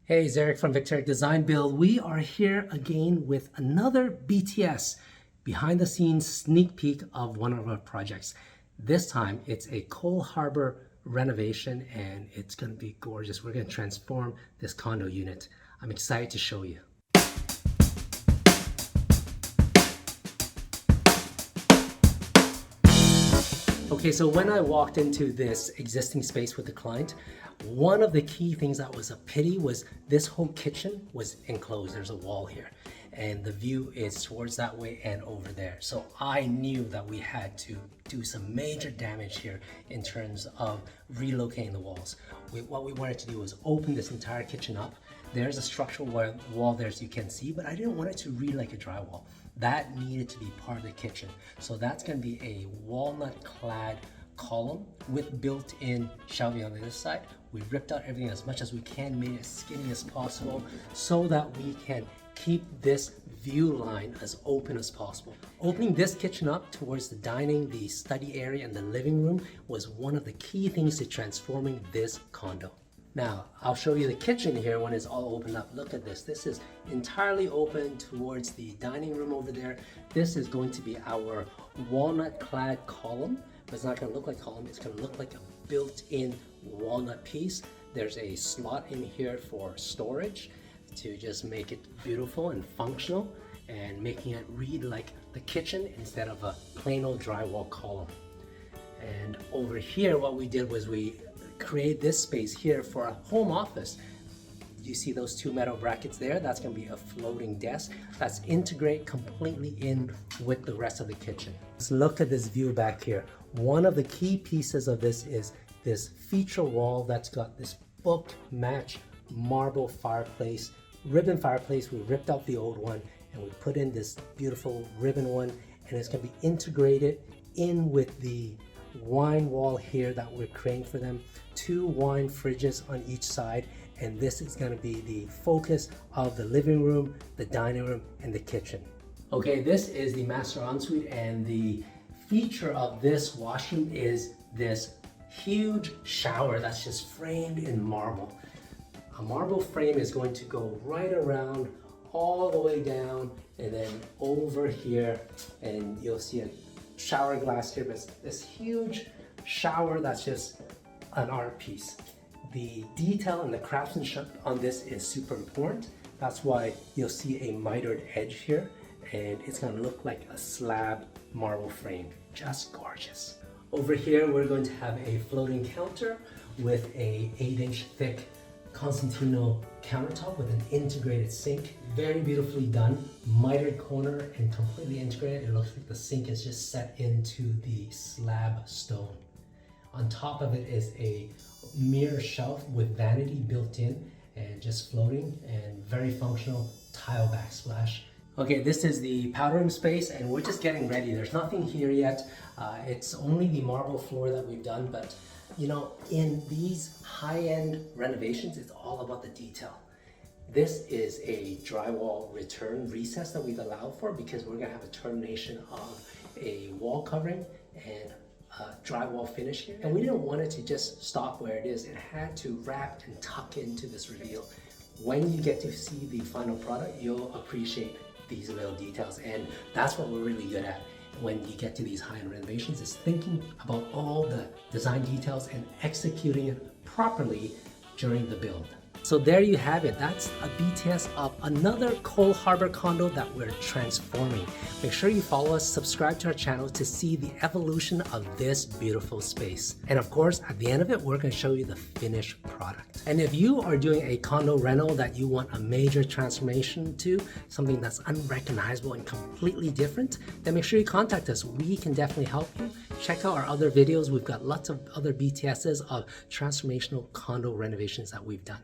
Hey, it's Eric from VictorEric Design+Build. We are here again with another BTS, behind the scenes sneak peek of one of our projects. This time it's a Cole Harbour renovation and it's going to be gorgeous. We're going to transform this condo unit. I'm excited to show you. Okay, so when I walked into this existing space with the client, one of the key things that was a pity was this whole kitchen was enclosed. There's a wall here and the view is towards that way and over there. So I knew that we had to do some major damage here in terms of relocating the walls. What we wanted to do was open this entire kitchen up. There's a structural wall there as you can see, but I didn't want it to read like a drywall. That needed to be part of the kitchen. So that's going to be a walnut clad column with built-in shelving on the other side. We ripped out everything as much as we can, made it as skinny as possible so that we can keep this view line as open as possible. Opening this kitchen up towards the dining, the study area, and the living room was one of the key things to transforming this condo. Now, I'll show you the kitchen here when it's all opened up. Look at this. This is entirely open towards the dining room over there. This is going to be our walnut-clad column, but it's not going to look like a column. It's going to look like a built-in walnut piece. There's a slot in here for storage to just make it beautiful and functional and making it read like the kitchen instead of a plain old drywall column. And over here, what we did was we create this space here for a home office. You see those two metal brackets there? That's going to be a floating desk that's integrate completely in with the rest of the kitchen. Let's look at this view back here. One of the key pieces of this is this feature wall that's got this book match marble fireplace, ribbon fireplace. We ripped out the old one and we put in this beautiful ribbon one, and it's going to be integrated in with the wine wall here that we're creating for them. 2 wine fridges on each side, and this is going to be the focus of the living room, the dining room, and the kitchen. Okay, this is the master ensuite, and the feature of this washroom is this huge shower that's just framed in marble. A marble frame is going to go right around all the way down and then over here, and you'll see a shower glass here, but this huge shower that's just an art piece. The detail and the craftsmanship on this is super important. That's why you'll see a mitered edge here, and it's going to look like a slab marble frame. Just gorgeous. Over here we're going to have a floating counter with a 8-inch thick Constantino countertop with an integrated sink. Very beautifully done, mitered corner and completely integrated. It looks like the sink is just set into the slab stone. On top of it is a mirror shelf with vanity built in and just floating, and very functional tile backsplash. Okay, this is the powder room space and we're just getting ready. There's nothing here yet. It's only the marble floor that we've done, but you know, in these high-end renovations, it's all about the detail. This is a drywall return recess that we've allowed for because we're gonna have a termination of a wall covering and drywall finish here. And we didn't want it to just stop where it is. It had to wrap and tuck into this reveal. When you get to see the final product, you'll appreciate these little details, and that's what we're really good at when you get to these high-end renovations, is thinking about all the design details and executing it properly during the build. So there you have it. That's a BTS of another Cole Harbour condo that we're transforming. Make sure you follow us, subscribe to our channel to see the evolution of this beautiful space. And of course, at the end of it, we're going to show you the finished product. And if you are doing a condo rental that you want a major transformation to, something that's unrecognizable and completely different, then make sure you contact us. We can definitely help you. Check out our other videos. We've got lots of other BTSs of transformational condo renovations that we've done.